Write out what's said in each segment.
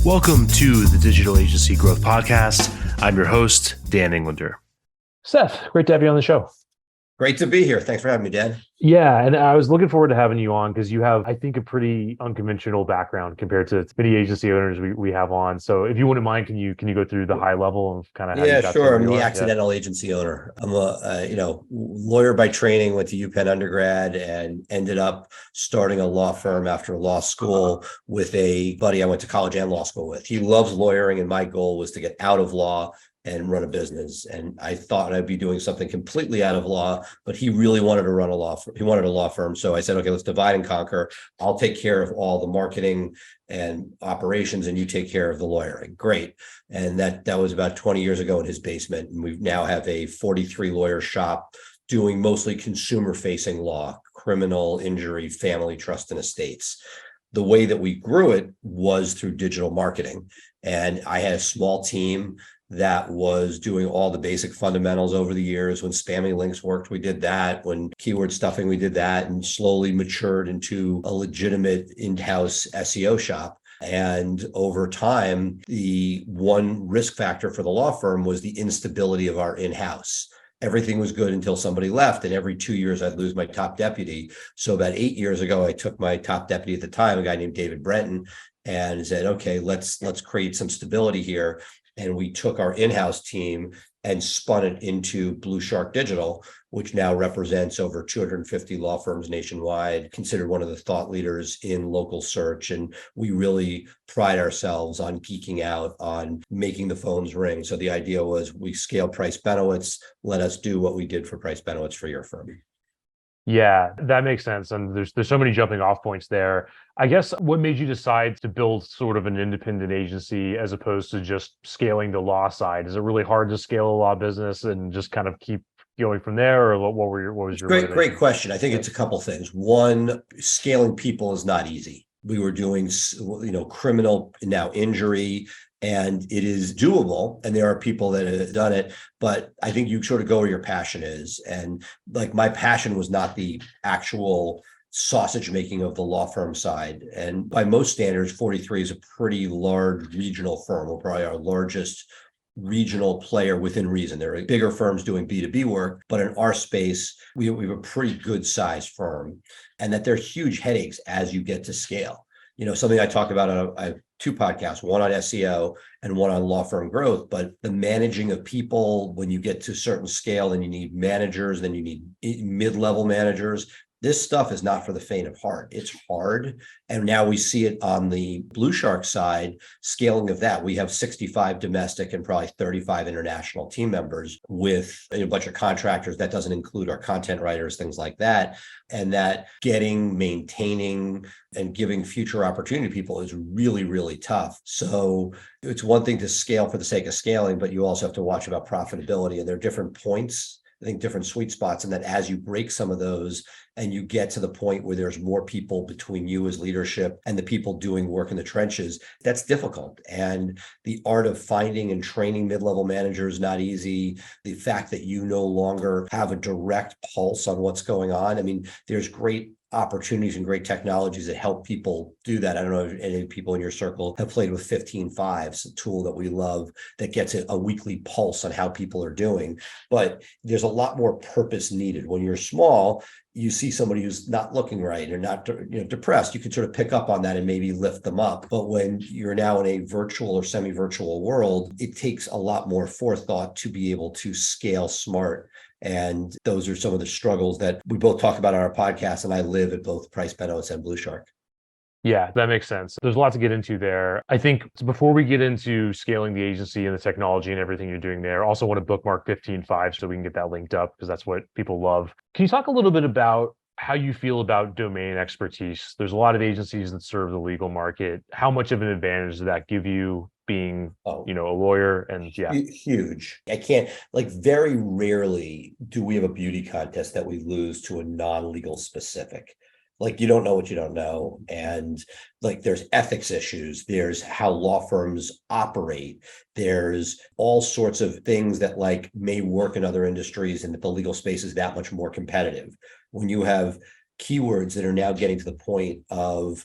Welcome to the Digital Agency Growth Podcast. I'm your host, Dan Englander. Seth, great to have you on the show. Great to be here. Thanks for having me, Dan. Yeah, and I was looking forward to having you on because you have, I think, a pretty unconventional background compared to many agency owners we have on. So if you wouldn't mind, can you go through the high level of kind of how you got Sure. to where I'm you the are? accidental agency owner. I'm a lawyer by training, went to UPenn undergrad and ended up starting a law firm after law school with a buddy I went to college and law school with. He loves lawyering, and my goal was to get out of law and run a business. And I thought I'd be doing something completely out of law, but he really wanted to run a law firm. He wanted a law firm. So I said, okay, let's divide and conquer. I'll take care of all the marketing and operations, and you take care of the lawyering. Great. And that was about 20 years ago in his basement. And we now have a 43 lawyer shop doing mostly consumer facing law, criminal, injury, family, trust, and estates. The way that we grew it was through digital marketing. And I had a small team that was doing all the basic fundamentals over the years. When spamming links worked, we did that. When keyword stuffing, we did that, and slowly matured into a legitimate in-house SEO shop. And over time, the one risk factor for the law firm was the instability of our in-house. Everything was good until somebody left, and every 2 years I'd lose my top deputy. So about 8 years ago, I took my top deputy at the time, a guy named David Brenton, and said, okay, let's create some stability here. And we took our in-house team and spun it into Blue Shark Digital, which now represents over 250 law firms nationwide, considered one of the thought leaders in local search. And we really pride ourselves on geeking out on making the phones ring. So the idea was we scale Price Benowitz, let us do what we did for Price Benowitz for your firm. Yeah, that makes sense. And there's so many jumping off points there. I guess what made you decide to build sort of an independent agency as opposed to just scaling the law side? Is it really hard to scale a law business and just kind of keep going from there? Or what was your Great question. I think it's a couple things. One, scaling people is not easy. We were doing, criminal, now injury, and it is doable. And there are people that have done it, but I think you sort of go where your passion is. And like my passion was not the actual sausage making of the law firm side. And by most standards, 43 is a pretty large regional firm. We're probably our largest regional player within reason. There are bigger firms doing B2B work, but in our space, we have a pretty good sized firm, and that there are huge headaches as you get to scale. Something I talk about on I have two podcasts, one on SEO and one on law firm growth, but the managing of people, when you get to a certain scale, then you need managers, then you need mid-level managers. This stuff is not for the faint of heart. It's hard. And now we see it on the Blue Shark side, scaling of that. We have 65 domestic and probably 35 international team members with a bunch of contractors. That doesn't include our content writers, things like that. And that maintaining, and giving future opportunity to people is really, really tough. So it's one thing to scale for the sake of scaling, but you also have to watch about profitability. And there are different points, I think different sweet spots, and that as you break some of those and you get to the point where there's more people between you as leadership and the people doing work in the trenches, that's difficult. And the art of finding and training mid-level managers is not easy. The fact that you no longer have a direct pulse on what's going on. I mean, there's great opportunities and great technologies that help people do that. I don't know if any people in your circle have played with 15Fives, a tool that we love that gets a weekly pulse on how people are doing. But there's a lot more purpose needed. When you're small, you see somebody who's not looking right or not depressed, you can sort of pick up on that and maybe lift them up. But when you're now in a virtual or semi-virtual world, it takes a lot more forethought to be able to scale smart. And those are some of the struggles that we both talk about on our podcast, and I live at both Price Benowitz and Blue Shark. Yeah, that makes sense. There's a lot to get into there. I think before we get into scaling the agency and the technology and everything you're doing there, I also want to bookmark 15Five so we can get that linked up because that's what people love. Can you talk a little bit about how you feel about domain expertise? There's a lot of agencies that serve the legal market. How much of an advantage does that give you being, a lawyer? And huge. I can't, very rarely do we have a beauty contest that we lose to a non-legal specific. You don't know what you don't know. And there's ethics issues. There's how law firms operate. There's all sorts of things that may work in other industries, and that the legal space is that much more competitive. When you have keywords that are now getting to the point of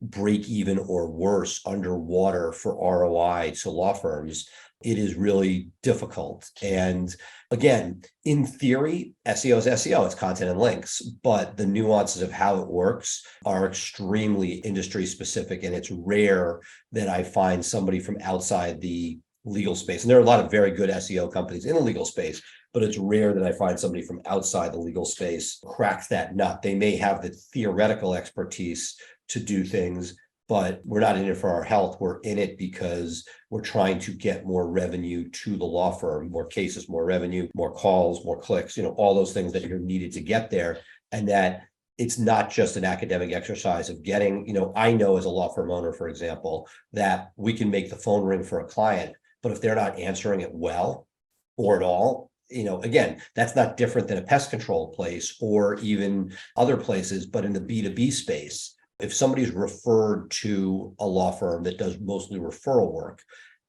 break even or worse underwater for ROI to law firms, it is really difficult. And again, in theory, SEO is SEO, it's content and links, but the nuances of how it works are extremely industry specific. And it's rare that I find somebody from outside the legal space. And there are a lot of very good SEO companies in the legal space, but it's rare that I find somebody from outside the legal space cracks that nut. They may have the theoretical expertise to do things, but we're not in it for our health. We're in it because we're trying to get more revenue to the law firm, more cases, more revenue, more calls, more clicks, all those things that are needed to get there. And that it's not just an academic exercise of getting, I know as a law firm owner, for example, that we can make the phone ring for a client, but if they're not answering it well or at all, again, that's not different than a pest control place or even other places, but in the B2B space, if somebody's referred to a law firm that does mostly referral work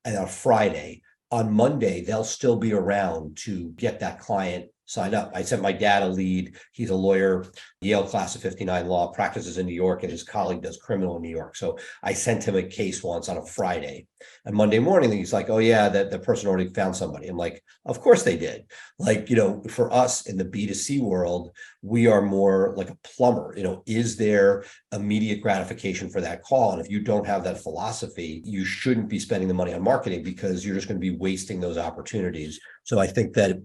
and on Friday, on Monday, they'll still be around to get that client signed up. I sent my dad a lead. He's a lawyer, Yale class of 59 law, practices in New York, and his colleague does criminal in New York. So I sent him a case once on a Friday. And Monday morning, he's like, oh yeah, that the person already found somebody. I'm like, of course they did. Like, for us in the B2C world, we are more like a plumber. Is there immediate gratification for that call? And if you don't have that philosophy, you shouldn't be spending the money on marketing because you're just going to be wasting those opportunities. So I think that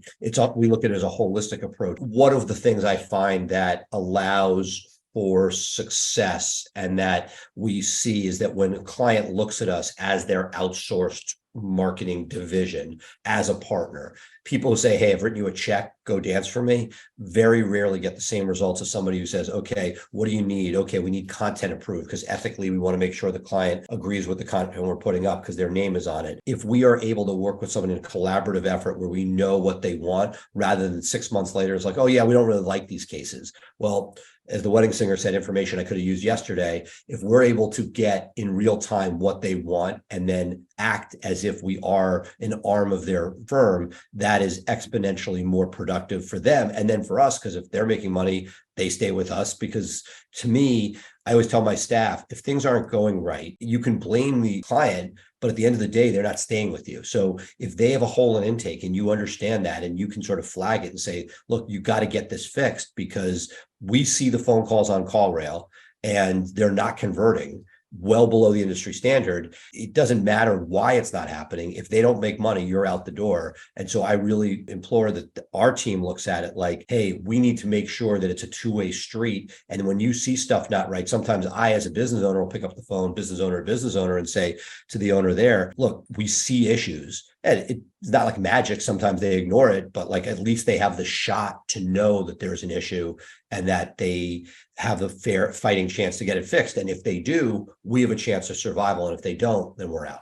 we look at it as a holistic approach. One of the things I find that allows for success and that we see is that when a client looks at us as their outsourced marketing division as a partner, people who say, hey, I've written you a check, go dance for me, very rarely get the same results as somebody who says, okay, what do you need? Okay, we need content approved because ethically we want to make sure the client agrees with the content we're putting up because their name is on it. If we are able to work with someone in a collaborative effort where we know what they want rather than 6 months later, it's like, oh yeah, we don't really like these cases. Well, as the wedding singer said, information I could have used yesterday. If we're able to get in real time what they want and then act as if we are an arm of their firm, that is exponentially more productive for them. And then for us, because if they're making money, they stay with us. Because to me, I always tell my staff, if things aren't going right, you can blame the client, but at the end of the day, they're not staying with you. So if they have a hole in intake and you understand that and you can sort of flag it and say, look, you got to get this fixed because we see the phone calls on CallRail and they're not converting well below the industry standard. It doesn't matter why it's not happening. If they don't make money, you're out the door. And so I really implore that our team looks at it like, hey, we need to make sure that it's a two-way street. And when you see stuff not right, sometimes I, as a business owner, will pick up the phone, business owner, and say to the owner there, look, we see issues. And it's not like magic. Sometimes they ignore it, but like at least they have the shot to know that there's an issue and that they have the fair fighting chance to get it fixed. And if they do, we have a chance of survival. And if they don't, then we're out.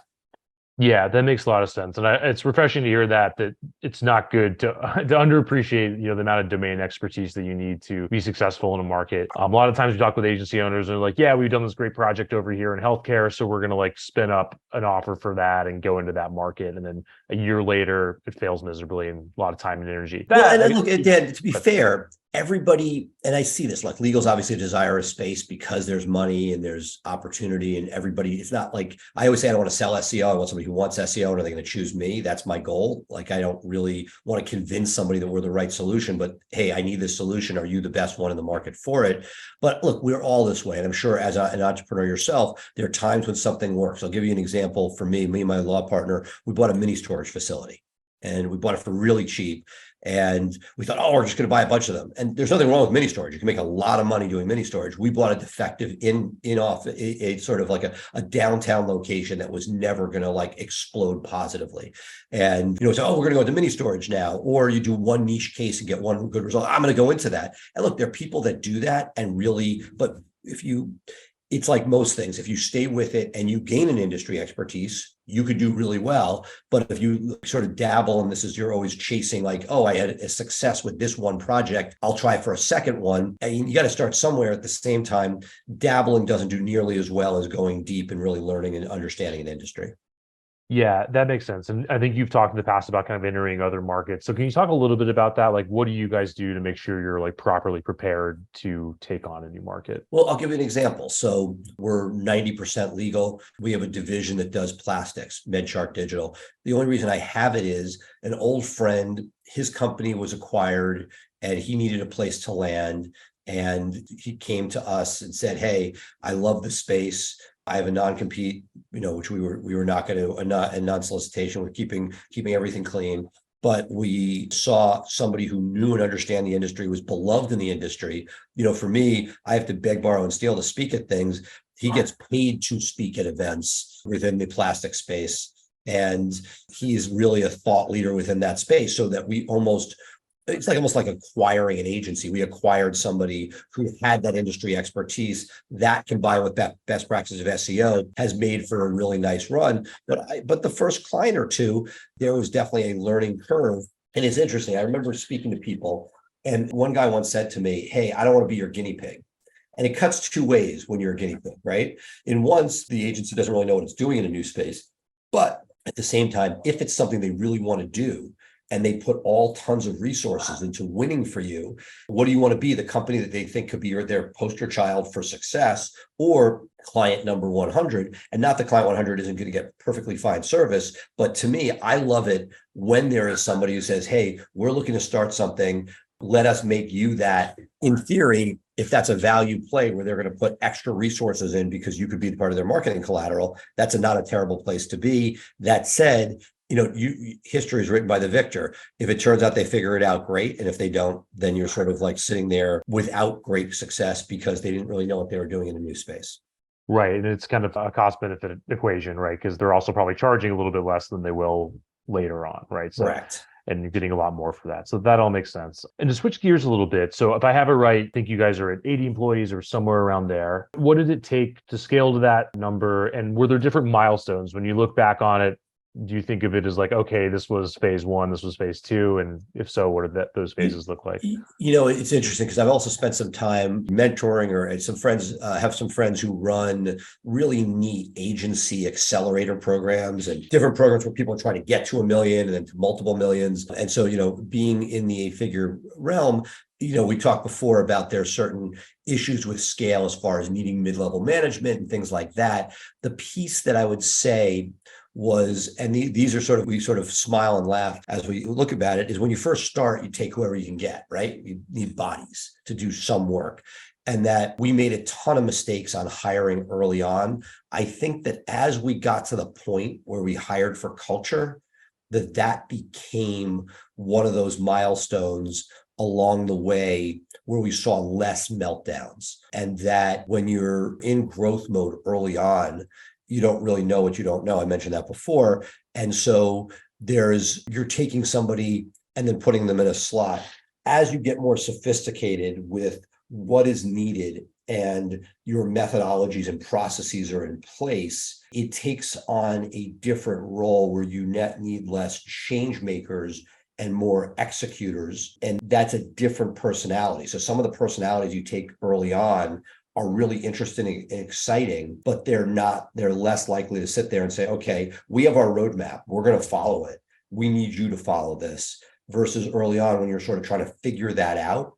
Yeah, that makes a lot of sense, and it's refreshing to hear that it's not good to underappreciate the amount of domain expertise that you need to be successful in a market. A lot of times we talk with agency owners and they're like, yeah, we've done this great project over here in healthcare, so we're going to like spin up an offer for that and go into that market, and then a year later it fails miserably and a lot of time and energy. Look, Dan, to be fair, everybody, and I see this, like legal's obviously a desirous space because there's money and there's opportunity and everybody, it's not like, I always say I don't want to sell SEO. I want somebody who wants SEO and are they going to choose me? That's my goal. Like, I don't really want to convince somebody that we're the right solution, but hey, I need this solution. Are you the best one in the market for it? But look, we're all this way. And I'm sure as an entrepreneur yourself, there are times when something works. I'll give you an example. For me and my law partner, we bought a mini storage facility and we bought it for really cheap. And we thought, oh, we're just going to buy a bunch of them. And there's nothing wrong with mini storage. You can make a lot of money doing mini storage. We bought a defective in off a sort of like a downtown location that was never going to like explode positively. And, so, oh, we're going to go into mini storage now, or you do one niche case and get one good result. I'm going to go into that. And look, there are people that do that and really, but it's like most things. If you stay with it and you gain an industry expertise, you could do really well. But if you sort of dabble, and you're always chasing like, oh, I had a success with this one project, I'll try for a second one. And you got to start somewhere. At the same time, dabbling doesn't do nearly as well as going deep and really learning and understanding an industry. Yeah, that makes sense. And I think you've talked in the past about kind of entering other markets. So can you talk a little bit about that? Like, what do you guys do to make sure you're like properly prepared to take on a new market? Well, I'll give you an example. So we're 90% legal. We have a division that does plastics, MedChart Digital. The only reason I have it is an old friend, his company was acquired and he needed a place to land. And he came to us and said, "Hey, I love the space. I have a non-compete, which we were not going to a non-solicitation. We're keeping everything clean. But we saw somebody who knew and understand the industry, was beloved in the industry. For me, I have to beg, borrow, and steal to speak at things. He gets paid to speak at events within the plastic space. And he's really a thought leader within that space, so that it's almost like acquiring an agency. We acquired somebody who had that industry expertise that combined with best practices of SEO has made for a really nice run. But the first client or two, there was definitely a learning curve. And it's interesting. I remember speaking to people, and one guy once said to me, "Hey, I don't want to be your guinea pig." And it cuts two ways when you're a guinea pig, right? In once, the agency doesn't really know what it's doing in a new space. But at the same time, if it's something they really want to do, and they put all tons of resources into winning for you, what do you want to be? The company that they think could be their poster child for success, or client number 100? And not that client 100 isn't going to get perfectly fine service, but to me, I love it when there is somebody who says, "Hey, we're looking to start something. Let us make you that." In theory, if that's a value play where they're going to put extra resources in because you could be part of their marketing collateral, that's not a terrible place to be. That said, history is written by the victor. If it turns out they figure it out, great. And if they don't, then you're sort of like sitting there without great success because they didn't really know what they were doing in a new space. Right. And it's kind of a cost benefit equation, right? Because they're also probably charging a little bit less than they will later on, right? So, Correct. and you're getting a lot more for that. So that all makes sense. And to switch gears a little bit. So if I have it right, I think you guys are at 80 employees or somewhere around there. What did it take to scale to that number? And were there different milestones when you look back on it? Do you think of it as like, okay, this was phase one, this was phase two? And if so, what did those phases look like? It's interesting because I've also spent some time mentoring, or some friends, have some friends who run really neat agency accelerator programs and different programs where people are trying to get to 1 million and then to multiple millions. And so, being in the 8-figure realm, we talked before about there's certain issues with scale as far as needing mid-level management and things like that. The piece that I would say was, and these are we sort of smile and laugh as we look about it, is when you first start, you take whoever you can get, right? You need bodies to do some work. And that we made a ton of mistakes on hiring early on. I think that as we got to the point where we hired for culture, that became one of those milestones along the way where we saw less meltdowns. And that when you're in growth mode early on, you don't really know what you don't know. I mentioned that before. And so you're taking somebody and then putting them in a slot. As you get more sophisticated with what is needed and your methodologies and processes are in place, it takes on a different role where you need less change makers and more executors. And that's a different personality. So some of the personalities you take early on are really interesting and exciting, but they're less likely to sit there and say, "Okay, we have our roadmap. We're going to follow it. We need you to follow this," versus early on when you're sort of trying to figure that out.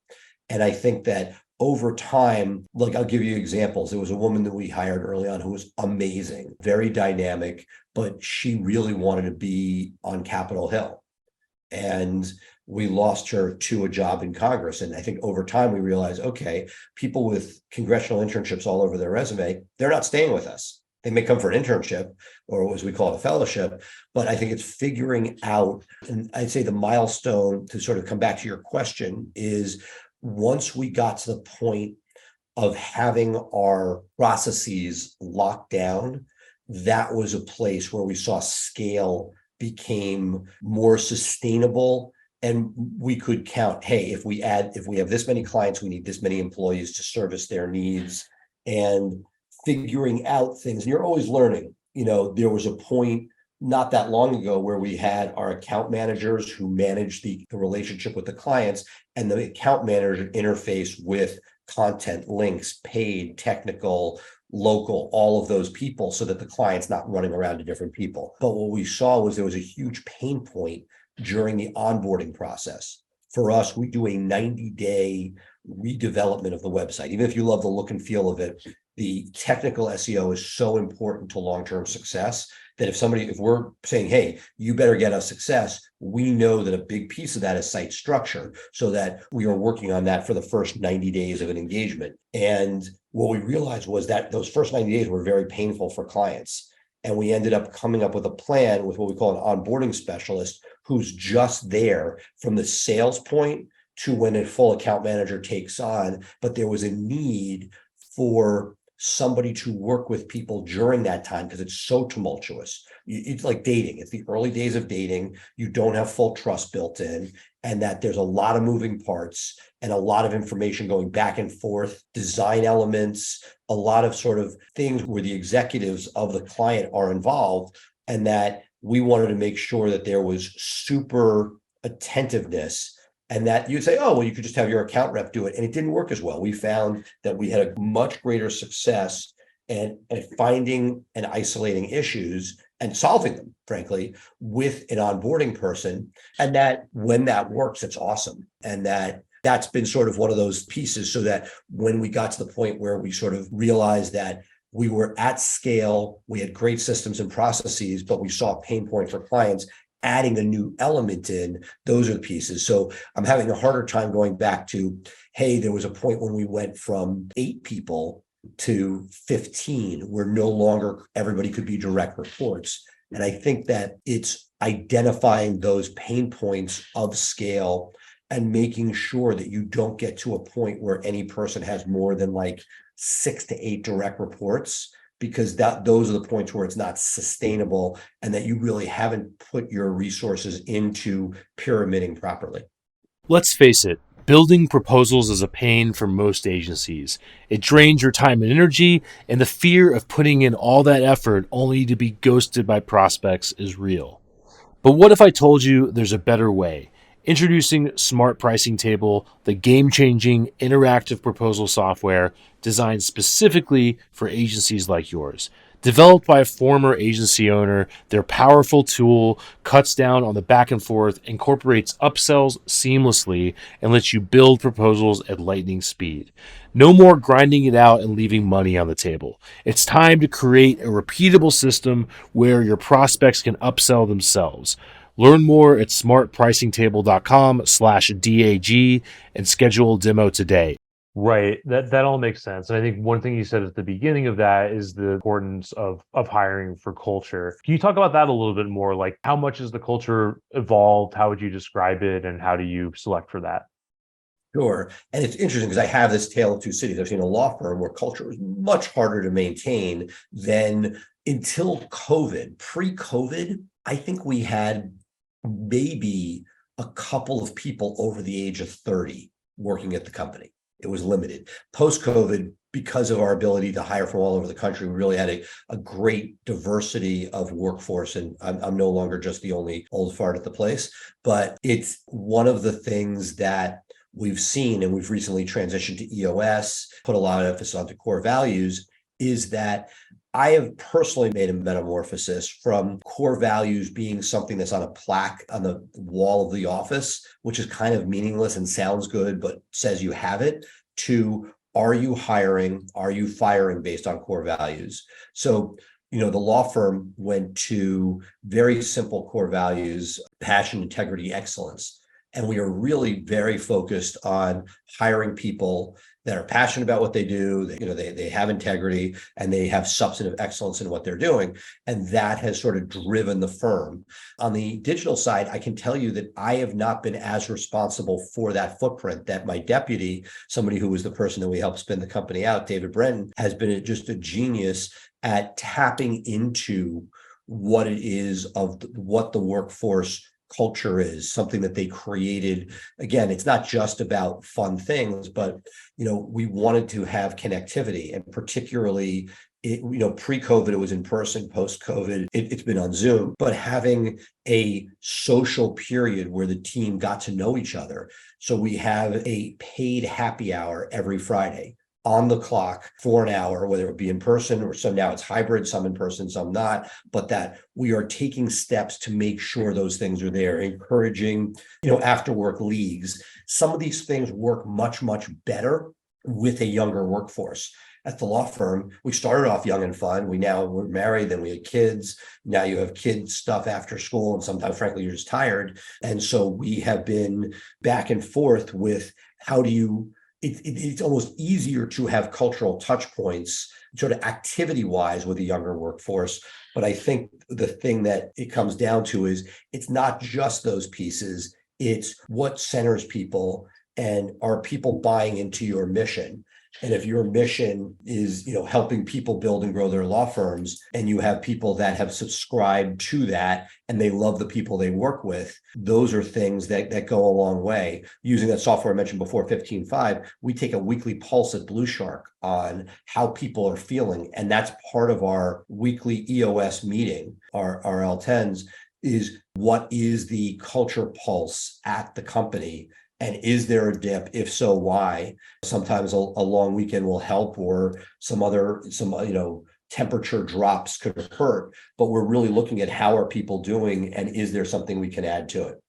And I think that over time, like I'll give you examples. There was a woman that we hired early on who was amazing, very dynamic, but she really wanted to be on Capitol Hill. And we lost her to a job in Congress. And I think over time we realized, okay, people with congressional internships all over their resume, they're not staying with us. They may come for an internship, or as we call it, a fellowship. But I think it's figuring out, and I'd say the milestone to sort of come back to your question is, once we got to the point of having our processes locked down, that was a place where we saw scale became more sustainable. And we could count, hey, if we have this many clients, we need this many employees to service their needs, and figuring out things. And you're always learning. There was a point not that long ago where we had our account managers who managed the relationship with the clients, and the account manager interface with content, links, paid, technical, local, all of those people so that the client's not running around to different people. But what we saw was there was a huge pain point during the onboarding process. For us, we do a 90-day redevelopment of the website. Even if you love the look and feel of it, the technical SEO is so important to long-term success that if we're saying, hey, you better get us success, we know that a big piece of that is site structure, so that we are working on that for the first 90 days of an engagement. And what we realized was that those first 90 days were very painful for clients. And we ended up coming up with a plan with what we call an onboarding specialist, who's just there from the sales point to when a full account manager takes on. But there was a need for somebody to work with people during that time because it's so tumultuous. It's like dating. It's the early days of dating. You don't have full trust built in, and that there's a lot of moving parts and a lot of information going back and forth, design elements, a lot of sort of things where the executives of the client are involved, and that we wanted to make sure that there was super attentiveness. And that you'd say, oh, well, you could just have your account rep do it. And it didn't work as well. We found that we had a much greater success at finding and isolating issues and solving them, frankly, with an onboarding person. And that when that works, it's awesome. And that's been sort of one of those pieces, so that when we got to the point where we sort of realized that we were at scale, we had great systems and processes, but we saw a pain point for clients, adding a new element in, those are the pieces. So I'm having a harder time going back to, hey, there was a point when we went from 8 people to 15, where no longer everybody could be direct reports. And I think that it's identifying those pain points of scale and making sure that you don't get to a point where any person has more than like 6 to 8 direct reports, because those are the points where it's not sustainable and that you really haven't put your resources into pyramiding properly. Let's face it, building proposals is a pain for most agencies. It drains your time and energy, and the fear of putting in all that effort only to be ghosted by prospects is real. But what if I told you there's a better way? Introducing Smart Pricing Table, the game-changing interactive proposal software designed specifically for agencies like yours. Developed by a former agency owner, their powerful tool cuts down on the back and forth, incorporates upsells seamlessly, and lets you build proposals at lightning speed. No more grinding it out and leaving money on the table. It's time to create a repeatable system where your prospects can upsell themselves. Learn more at smartpricingtable.com/DAG and schedule a demo today. Right. That all makes sense. And I think one thing you said at the beginning of that is the importance of hiring for culture. Can you talk about that a little bit more? Like, how much has the culture evolved? How would you describe it? And how do you select for that? Sure. And it's interesting because I have this tale of two cities. I've seen a law firm where culture was much harder to maintain than until COVID. Pre-COVID, I think we had maybe a couple of people over the age of 30 working at the company. It was limited. Post-COVID, because of our ability to hire from all over the country, we really had a great diversity of workforce. And I'm no longer just the only old fart at the place, but it's one of the things that we've seen, and we've recently transitioned to EOS, put a lot of emphasis onto core values, is that I have personally made a metamorphosis from core values being something that's on a plaque on the wall of the office, which is kind of meaningless and sounds good, but says you have it, to are you hiring, are you firing based on core values? So, the law firm went to very simple core values: passion, integrity, excellence. And we are really very focused on hiring people that are passionate about what they do. They have integrity and they have substantive excellence in what they're doing. And that has sort of driven the firm. On the digital side, I can tell you that I have not been as responsible for that footprint. That my deputy, somebody who was the person that we helped spin the company out, David Brenton, has been just a genius at tapping into what it is of what the workforce culture is, something that they created. Again, it's not just about fun things, but we wanted to have connectivity, and particularly pre-COVID it was in person, post-COVID it's been on Zoom, but having a social period where the team got to know each other. So we have a paid happy hour every Friday on the clock for an hour, whether it be in person or some now it's hybrid, some in person, some not, but that we are taking steps to make sure those things are there, encouraging, after work leagues. Some of these things work much, much better with a younger workforce. At the law firm, we started off young and fun. We're married, then we had kids. Now you have kids stuff after school, and sometimes, frankly, you're just tired. And so we have been back and forth with how do you it's almost easier to have cultural touch points, sort of activity wise, with a younger workforce. But I think the thing that it comes down to is it's not just those pieces, it's what centers people, and are people buying into your mission? And if your mission is, helping people build and grow their law firms, and you have people that have subscribed to that and they love the people they work with, those are things that go a long way. Using that software I mentioned before, 15.5, we take a weekly pulse at Blue Shark on how people are feeling. And that's part of our weekly EOS meeting, our L10s, is what is the culture pulse at the company? And is there a dip? If so, why? Sometimes a long weekend will help, or some temperature drops could hurt, but we're really looking at how are people doing, and is there something we can add to it?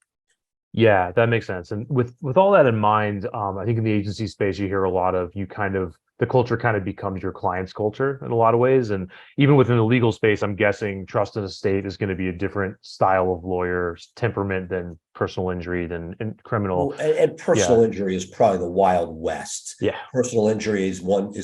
Yeah, that makes sense. And with all that in mind, I think in the agency space, you hear a lot of the culture kind of becomes your client's culture in a lot of ways. And even within the legal space, I'm guessing trust and estate is going to be a different style of lawyer's temperament than personal injury than criminal. Well, and personal injury is probably the Wild West. Yeah. Personal injury is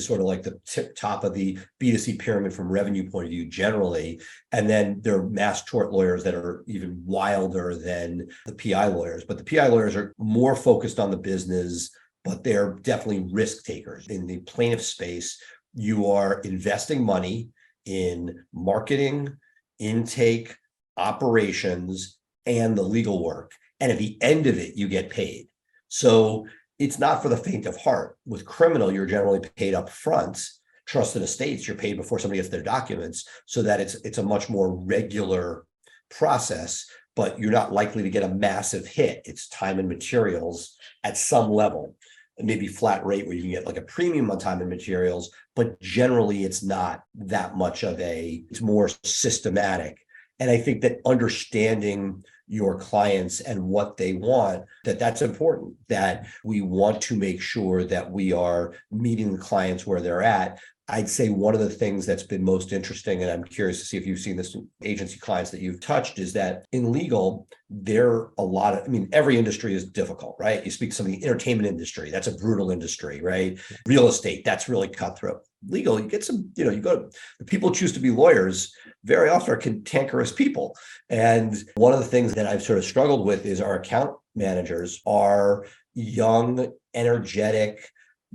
sort of like the top of the B2C pyramid from revenue point of view generally. And then there are mass tort lawyers that are even wilder than the PI lawyers. But the PI lawyers are more focused on the business, but they're definitely risk takers. In the plaintiff space, you are investing money in marketing, intake, operations, and the legal work. And at the end of it, you get paid. So it's not for the faint of heart. With criminal, you're generally paid up front. Trust and estates, you're paid before somebody gets their documents, so that it's a much more regular process, but you're not likely to get a massive hit. It's time and materials at some level, and maybe flat rate where you can get like a premium on time and materials, but generally it's not that much it's more systematic. And I think that understanding your clients and what they want, that's important, that we want to make sure that we are meeting the clients where they're at. I'd say one of the things that's been most interesting, and I'm curious to see if you've seen this in agency clients that you've touched, is that in legal, every industry is difficult, right? You speak to some of the entertainment industry, that's a brutal industry, right? Real estate, that's really cutthroat. Legal, you get some, the people who choose to be lawyers very often are cantankerous people. And one of the things that I've sort of struggled with is our account managers are young, energetic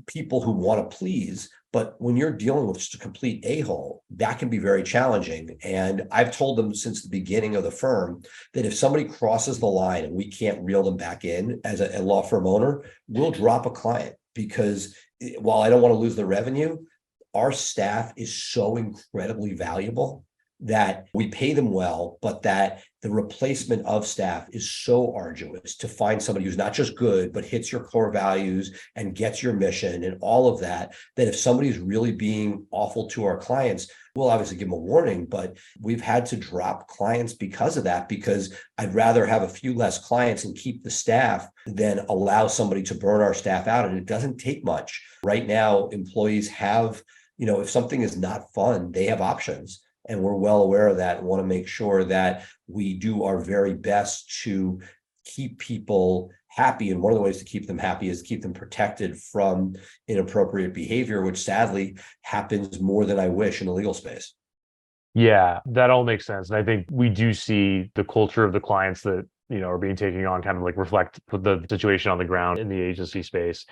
people who want to please. But when you're dealing with just a complete a-hole, that can be very challenging. And I've told them since the beginning of the firm that if somebody crosses the line and we can't reel them back in as a law firm owner, we'll drop a client, because while I don't want to lose the revenue, our staff is so incredibly valuable that we pay them well, but that the replacement of staff is so arduous to find somebody who's not just good, but hits your core values and gets your mission and all of that, that if somebody's really being awful to our clients, we'll obviously give them a warning, but we've had to drop clients because of that, because I'd rather have a few less clients and keep the staff than allow somebody to burn our staff out. And it doesn't take much. Right now, employees have, if something is not fun, they have options. And we're well aware of that and want to make sure that we do our very best to keep people happy. And one of the ways to keep them happy is to keep them protected from inappropriate behavior, which sadly happens more than I wish in the legal space. Yeah, that all makes sense. And I think we do see the culture of the clients that, are being taken on kind of like reflect the situation on the ground in the agency space.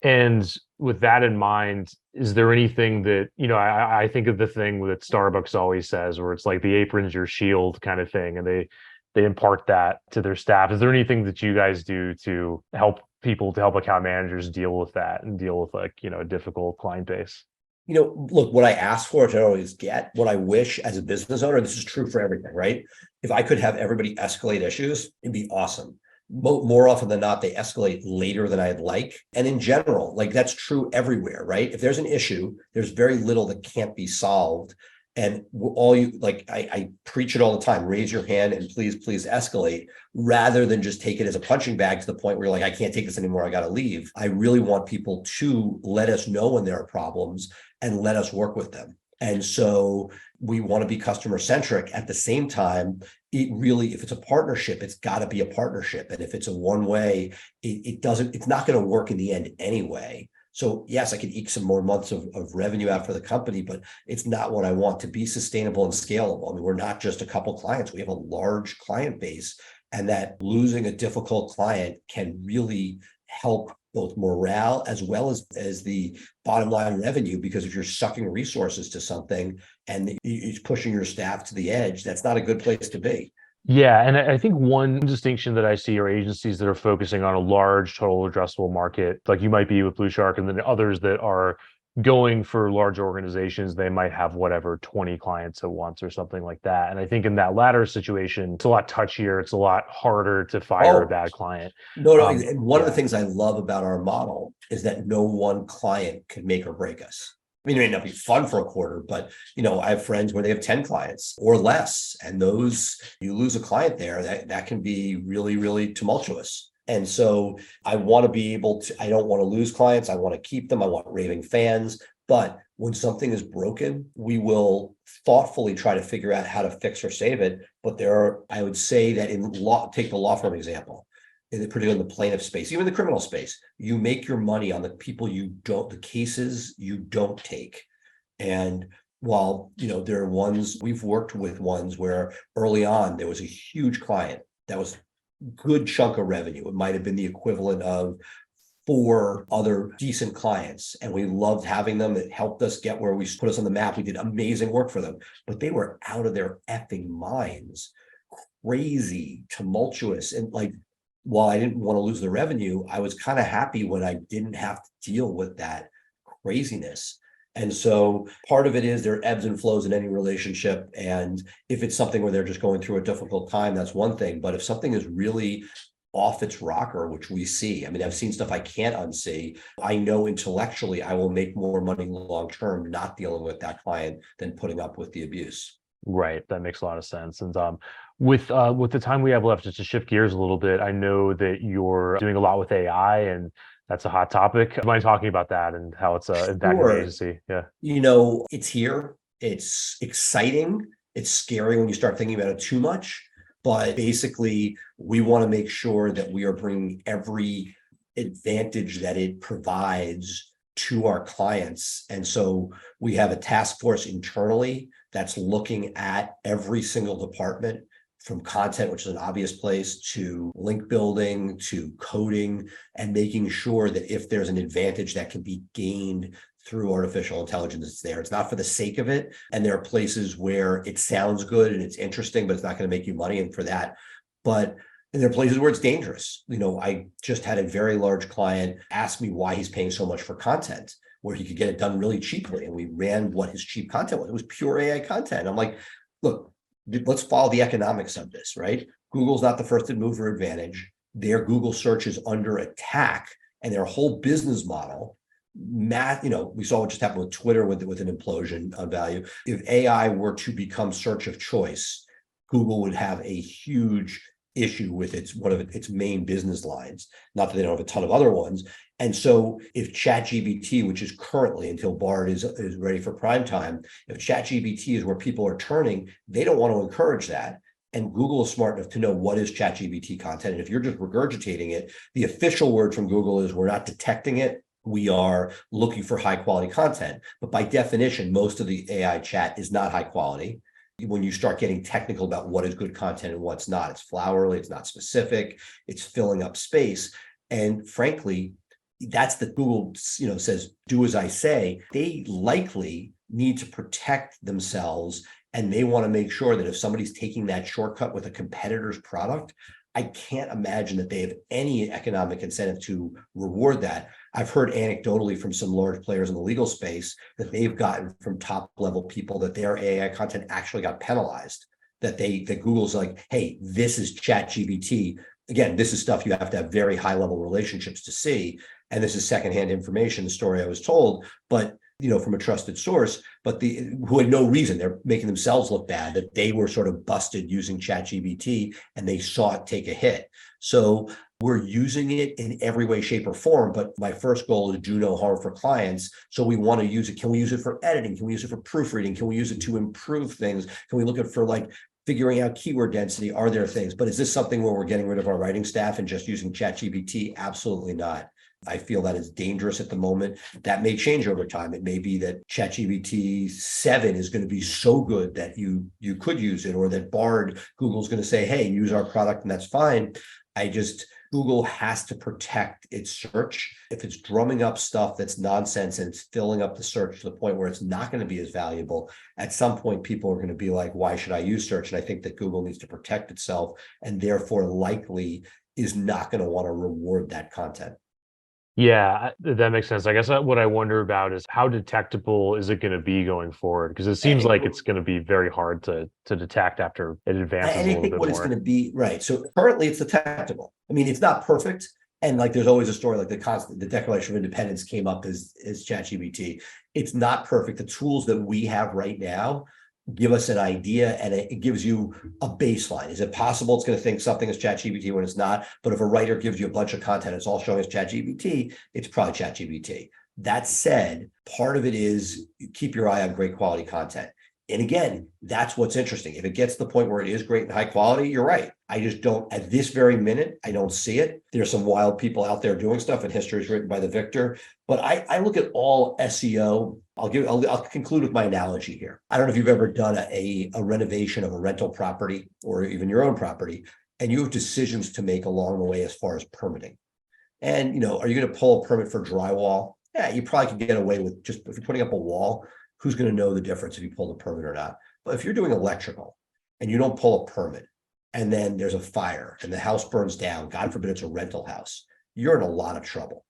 And with that in mind, is there anything that, I think of the thing that Starbucks always says, where it's like the apron's your shield kind of thing, and they impart that to their staff. Is there anything that you guys do to help account managers deal with that and deal with a difficult client base? Look, what I ask for, which I always get, what I wish as a business owner, this is true for everything, right? If I could have everybody escalate issues, it'd be awesome. more often than not, they escalate later than I'd like. And in general, like that's true everywhere, right? If there's an issue, there's very little that can't be solved. And all you like, I preach it all the time, raise your hand and please escalate, rather than just take it as a punching bag to the point where you're like, I can't take this anymore, I got to leave. I really want people to let us know when there are problems and let us work with them. And so we want to be customer centric. At the same time, it really, if it's a partnership, it's got to be a partnership. And if it's a one way, it's not going to work in the end anyway. So yes, I could eke some more months of revenue out for the company, but it's not what I want. To be sustainable and scalable, I mean, we're not just a couple clients, we have a large client base, and that losing a difficult client can really help both morale as well as the bottom line revenue. Because if you're sucking resources to something and it's pushing your staff to the edge, that's not a good place to be. Yeah, and I think one distinction that I see are agencies that are focusing on a large total addressable market, like you might be with Blue Shark, and then others that are going for large organizations. They might have whatever 20 clients at once or something like that. And I think in that latter situation, it's a lot touchier. It's a lot harder to fire a Oh, bad client. no. And one of the Yeah. things I love about our model is that no one client can make or break us. I mean, it may not be fun for a quarter, but I have friends where they have 10 clients or less, and those, you lose a client there, that can be really, really tumultuous. And so I want to be able to, I don't want to lose clients. I want to keep them. I want raving fans. But when something is broken, we will thoughtfully try to figure out how to fix or save it. But I would say that in law, take the law firm example, particularly in the plaintiff space, even the criminal space, you make your money on the people the cases you don't take. And while, there are ones, we've worked with ones where early on there was a huge client that was good chunk of revenue. It might have been the equivalent of 4 other decent clients, and we loved having them. It helped us get where we put us on the map. We did amazing work for them, but they were out of their effing minds, crazy, tumultuous. And like, while I didn't want to lose the revenue, I was kind of happy when I didn't have to deal with that craziness. And so part of it is there are ebbs and flows in any relationship. And if it's something where they're just going through a difficult time, that's one thing. But if something is really off its rocker, which we see, I mean, I've seen stuff I can't unsee. I know intellectually I will make more money long term not dealing with that client than putting up with the abuse. Right. That makes a lot of sense. And with the time we have left, just to shift gears a little bit, I know that you're doing a lot with AI, and that's a hot topic. Do you mind talking about that and how it's impacting the Sure. agency? Yeah. It's here. It's exciting. It's scary when you start thinking about it too much. But basically, we want to make sure that we are bringing every advantage that it provides to our clients. And so we have a task force internally that's looking at every single department, from content, which is an obvious place, to link building, to coding, and making sure that if there's an advantage that can be gained through artificial intelligence, it's there. It's not for the sake of it. And there are places where it sounds good and it's interesting, but it's not going to make you money. And for that, and there are places where it's dangerous. I just had a very large client ask me why he's paying so much for content, where he could get it done really cheaply. And we ran what his cheap content was. It was pure AI content. I'm like, look, let's follow the economics of this, right? Google's not the first mover advantage. Their Google search is under attack, and their whole business model, we saw what just happened with Twitter with an implosion on value. If AI were to become search of choice, Google would have a huge issue with one of its main business lines. Not that they don't have a ton of other ones. And so if ChatGPT, which is currently, until Bard is ready for prime time, if ChatGPT is where people are turning, they don't want to encourage that. And Google is smart enough to know what is ChatGPT content. And if you're just regurgitating it, the official word from Google is we're not detecting it. We are looking for high quality content. But by definition, most of the AI chat is not high quality. When you start getting technical about what is good content and what's not, it's flowery, it's not specific, it's filling up space. And frankly, that's the Google, says, do as I say. They likely need to protect themselves, and they want to make sure that if somebody's taking that shortcut with a competitor's product, I can't imagine that they have any economic incentive to reward that. I've heard anecdotally from some large players in the legal space that they've gotten from top level people that their AI content actually got penalized, that Google's like, hey, this is ChatGPT. again, this is stuff you have to have very high level relationships to see. And this is secondhand information, the story I was told, but from a trusted source, but who had no reason, they're making themselves look bad, that they were sort of busted using ChatGPT and they saw it take a hit. So we're using it in every way, shape, or form. But my first goal is do no harm for clients. So we want to use it. Can we use it for editing? Can we use it for proofreading? Can we use it to improve things? Can we look at for like figuring out keyword density? Are there things? But is this something where we're getting rid of our writing staff and just using ChatGPT? Absolutely not. I feel that is dangerous at the moment. That may change over time. It may be that ChatGPT 7 is going to be so good that you could use it, or that Bard, Google's going to say, hey, use our product, and that's fine. Google has to protect its search. If it's drumming up stuff that's nonsense and it's filling up the search to the point where it's not going to be as valuable, at some point, people are going to be like, why should I use search? And I think that Google needs to protect itself, and therefore likely is not going to want to reward that content. Yeah, that makes sense. I guess what I wonder about is how detectable is it going to be going forward? Because it seems like it's going to be very hard to detect after it advances a And I little think bit what more. it's going to be, right. So currently it's detectable. I mean, it's not perfect. And like there's always a story like the Declaration of Independence came up as ChatGPT. It's not perfect. The tools that we have right now give us an idea, and it gives you a baseline. Is it possible it's going to think something is ChatGPT when it's not? But if a writer gives you a bunch of content, it's all showing as ChatGPT, it's probably ChatGPT. That said, part of it is keep your eye on great quality content. And again, that's what's interesting. If it gets to the point where it is great and high quality, you're right. I just don't, at this very minute, I don't see it. There's some wild people out there doing stuff, and history is written by the victor. But I look at all SEO. I'll conclude with my analogy here. I don't know if you've ever done a renovation of a rental property or even your own property, and you have decisions to make along the way as far as permitting. And, are you going to pull a permit for drywall? Yeah, you probably can get away with just if you're putting up a wall. Who's going to know the difference if you pull the permit or not? But if you're doing electrical and you don't pull a permit, and then there's a fire and the house burns down, God forbid it's a rental house, you're in a lot of trouble.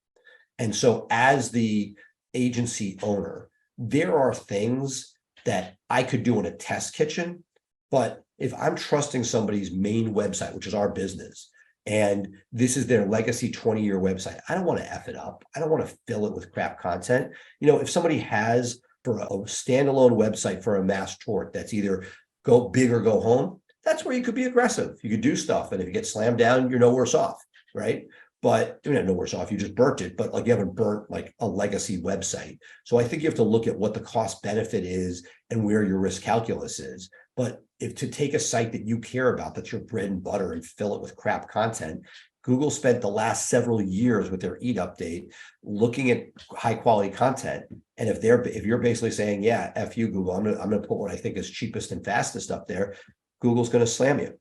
And so as the agency owner, there are things that I could do in a test kitchen, but if I'm trusting somebody's main website, which is our business, and this is their legacy 20-year website, I don't want to F it up. I don't want to fill it with crap content. If somebody has for a standalone website for a mass tort that's either go big or go home, that's where you could be aggressive. You could do stuff. And if you get slammed down, you're no worse off, right? But you're not no worse off. You just burnt it, but like you haven't burnt like a legacy website. So I think you have to look at what the cost benefit is and where your risk calculus is. But if to take a site that you care about, that's your bread and butter, and fill it with crap content, Google spent the last several years with their EAT update looking at high quality content. And if you're basically saying, yeah, F you, Google, I'm gonna put what I think is cheapest and fastest up there, Google's gonna slam you.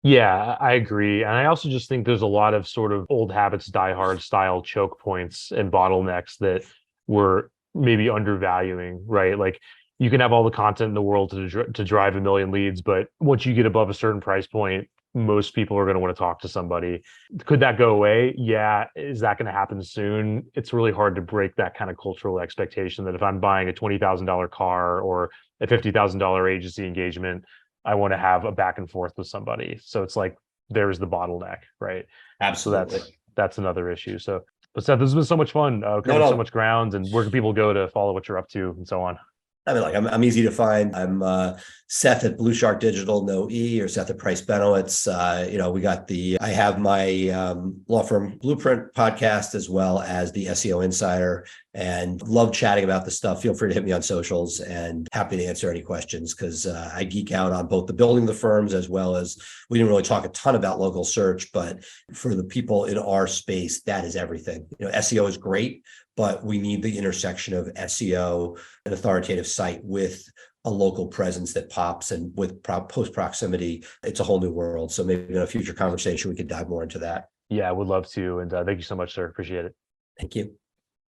Yeah, I agree. And I also just think there's a lot of sort of old habits, die hard style choke points and bottlenecks that we're maybe undervaluing, right? Like you can have all the content in the world to drive a million leads, but once you get above a certain price point, most people are going to want to talk to somebody. Could that go away? Yeah. Is that going to happen soon? It's really hard to break that kind of cultural expectation that if I'm buying a $20,000 car or a $50,000 agency engagement, I want to have a back and forth with somebody. So it's like there's the bottleneck, right? Absolutely. So that's another issue. So, but Seth, this has been so much fun. Covering No. so much ground, and where can people go to follow what you're up to and so on? I mean, like I'm easy to find. I'm Seth at Blue Shark Digital, no E, or Seth at Price Benowitz. I have my law firm Blueprint podcast as well as the SEO Insider, and love chatting about the stuff. Feel free to hit me on socials, and happy to answer any questions because I geek out on both the building the firms as well as we didn't really talk a ton about local search, but for the people in our space, that is everything. SEO is great, but we need the intersection of SEO, an authoritative site, with a local presence that pops, and with post proximity, it's a whole new world. So maybe in a future conversation, we could dive more into that. Yeah, I would love to. And thank you so much, sir. Appreciate it. Thank you.